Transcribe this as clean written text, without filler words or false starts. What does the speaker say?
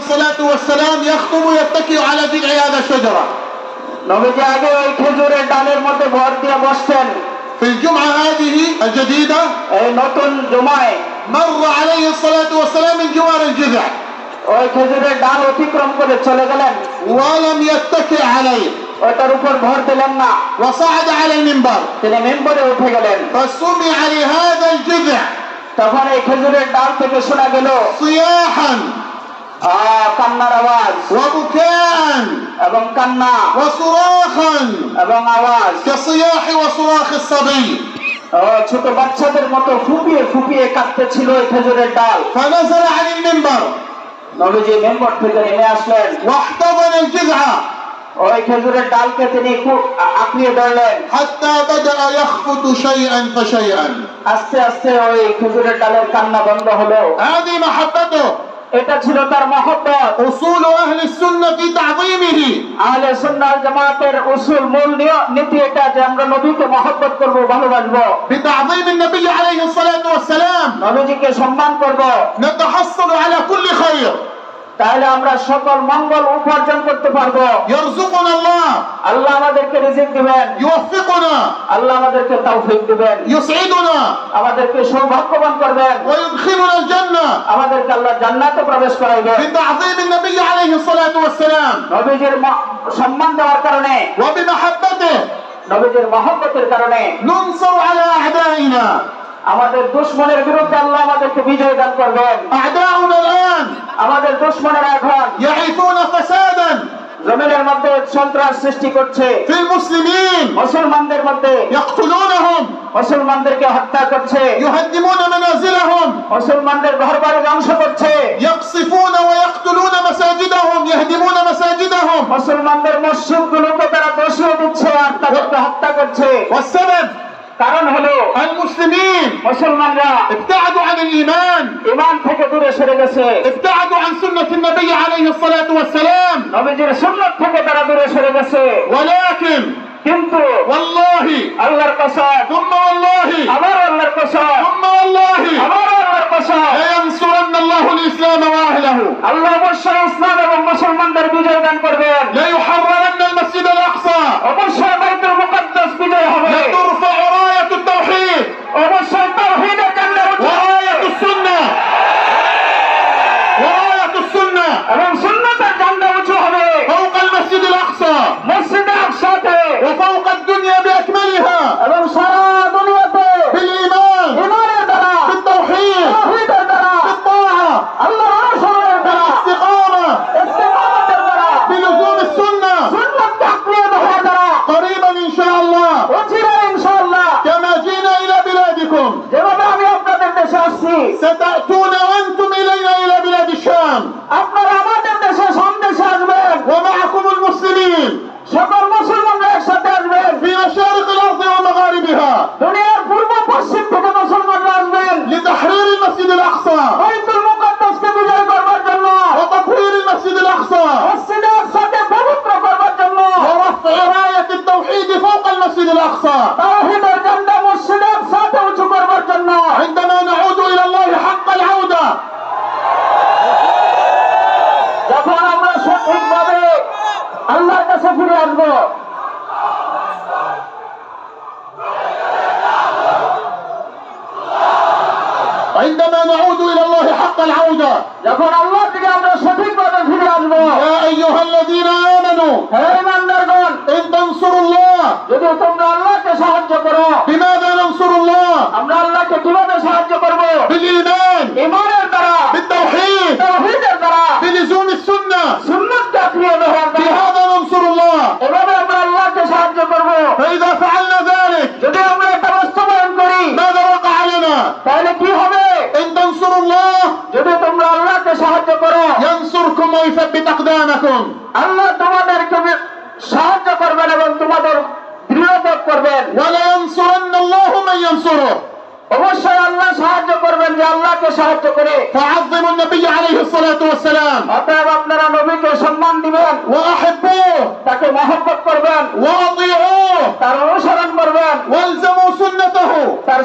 الصلاة والسلام يخطب يتكئ على ذرع هذا الشجرة. নবীজি আগে ওই খেজুরের ডালের মধ্যে ভর দিয়ে বসতেন। في الجمعة هذه الجديدة এই নতুন জুমায় مر عليه الصلاة والسلام من جوار الجذع ওই খেজুরের ডাল অতিক্রম করে চলে গেলেন, ولم يتكئ عليه ওটার উপর ভর দিলেন না, وصعد على المنبر তিনি মিম্বরে উঠে গেলেন। فسمع لهذا الجذع তখন এই খেজুরের ডাল থেকে শোনা গেল صياحا কান্নার আওয়াজ, وبكاء এবং কান্না وصراخا এবং আওয়াজ كصياح وصراخ الصبي. ছোট বাচ্চাদের মতো ফুপিয়ে ফুপিয়ে কাঁদতেছিল এই খেজুরের ডাল। فنزل عن المنبر নবীজি মিম্বর থেকে নেমে আসলেন, واحتضن الجذع ওই খেজুরের ডালকে তিনি খুব আঁকড়িয়ে ধরলেন। حتى بدأ يخفت شيئا فشيئا. আস্তে আস্তে ওই খেজুরের ডালের কান্না বন্ধ হলো। هذه محبته. এটা ছিল তার মহব্বত। أصول أهل السنة في تعظيمه. আহলে সুন্নাহ জামাতের উসুল মূল নীতি এটা যে আমরা নবীকে মহব্বত করব, ভালোবাসবো। بتعظيم النبي عليه الصلاة والسلام নবীজিকে সম্মান করব, نتحصل على كل خير. তাহলে আমরা সকল মঙ্গল উপার্জন করতে পারবো। يرزقنا الله. আল্লাহ আমাদেরকে রিজিক দিবেন, يوفقنا. আল্লাহ আমাদেরকে তৌফিক দিবেন, يسعدنا. আমাদেরকে সৌভাগ্যবান করবেন, ويدخلنا الجنة. আমাদেরকে আল্লাহ জান্নাতে প্রবেশ করাইবেন। بتعظيم النبي عليه الصلاة والسلام নবীজির সম্মান দেওয়ার কারণে, وبمحبته নবীজির মহব্বতের কারণে ننصر على أعدائنا. আমাদের দুশমনের বিরুদ্ধে আল্লাহ আমাদেরকে বিজয় দান করবেন। أعداؤنا الآن আমাদের দুশমনেরা এখন يعيثون فسادا জমিনের মধ্যে সন্ত্রাস সৃষ্টি করছে, في المسلمين মুসলমানদের মধ্যে يقتلونهم মুসলমানদেরকে হত্যা করছে, يهدمون منازلهم মুসলমানদের ঘরবাড়ি ধ্বংস করছে, يقصفون ويقتلون مساجدهم يهدمون مساجدهم. মুসলমানদের মসজিদগুলোকে তারা দোষিয়ে দিচ্ছে আর তাদেরকে হত্যা করছে। والسبب কারণ হলো المسلمين মুসলমানরা ابتعدوا عن الإيمان. ঈমান থেকে দূরে সরে গেছে, ابتعدوا عن سنة النبي عليه الصلاة والسلام. নবীজির সুন্নাত থেকে তারা দূরে সরে গেছে। ولكن কিন্তু والله আল্লাহর কসম, ثم والله আবার আল্লাহর কসম, ثم والله আবার আল্লাহর কসম, لينصرن الله الإسلام وأهله. আল্লাহ অবশ্যই ইসলাম এবং মুসলমানদের বিজয় দান করবেন। ليحررن المسجد الأقصى. অবশ্যই বাইতুল মুকাদ্দাস বিজয় হবে, لترفع راية التوحيد অবশ্যই তাওহীদের ঝান্ডা উঠবে, وراية السنة وراية السنة এবং সুন্নাতের ঝান্ডা উঁচু হবে فوق المسجد الأقصى মসজিদে আকসাতে وفوق الدنيا بأكملها এবং সারা দুনিয়াতে بالإيمان ঈমানের দ্বারা, بالتوحيد তাওহীদের দ্বারা, بالطاعة আল্লাহর অনুসরণের দ্বারা, بالاستقامة ইস্তিকামতের দ্বারা, بلزوم السنة সুন্নাতকে আঁকড়িয়ে ধরার দ্বারা قريبا إن شاء الله অচিরেই ইনশাআল্লাহ كما جئنا إلى بلادكم যেভাবে আমি আপনাদের দেশে আসছি, ستأتون أنتم إلينا إلى بلاد الشام আপনারা আমাদের দেশে সন্দেশে আসবেন, ومعكم المسلمين সকল মুসলমানরা একসাথে আসবেন, في مشارق الأرض ومغاربها দুনিয়ার পূর্ব পশ্চিম থেকে মুসলমানরা আসবেন لتحرير المسجد الأقصى বাইতুল মুকাদ্দাসকে বিজয় করবার জন্য, وتطهير المسجد الأقصى মসজিদে আকসাকে পবিত্র করবার জন্য, ورفع راية التوحيد فوق المسجد الأقصى. তাওহীদের ঝান্ডা মসজিদে আকসাতে উঁচু করবার জন্য। عندما نعود إلى الله حق العودة যখন আমরা সঠিকভাবে আল্লাহর কাছে ফিরে আসবো, عندما نعود إلى الله حق العودة যখন আল্লাহর দিকে আমরা সঠিকভাবে ফিরে আসবো। يا أيها الذين آمنوا হে ঈমানদারগণ, إن تنصروا الله. যদি তোমরা আল্লাহকে সাহায্য করো, بماذا ننصر الله؟ আমরা আল্লাহকে কিভাবে সাহায্য করব? بالإيمان ঈমানের দ্বারা, بالتوحيد তাওহীদের দ্বারা, بلزوم السنة. সুন্নাতকে আঁকড়িয়ে ধরার দ্বারা, بهذا ننصر الله. এভাবে আমরা আল্লাহকে সাহায্য করব। فإذا فعلنا ذلك যদি আমরা এটা বাস্তবায়ন করি, ماذا وقع لنا؟ তাহলে কি হবে? إن تنصروا الله যদি তোমরা আল্লাহকে সাহায্য করো, ينصركم ويثبت أقدامكم. আল্লাহ তোমাদেরকে সাহায্য করবেন এবং তোমাদের দৃঢ়তা করবেন। ولينصرن الله من ينصره. অবশ্যই আল্লাহ সাহায্য করবেন যে আল্লাহকে সাহায্য করে। فعظموا النبي عليه الصلاة والسلام অতএব আপনারা নবীকে সম্মান দিবেন, وأحبوه তাকে মহব্বত করবেন, وأطيعوه তার অনুসরণ করবেন, والزموا سنته. তার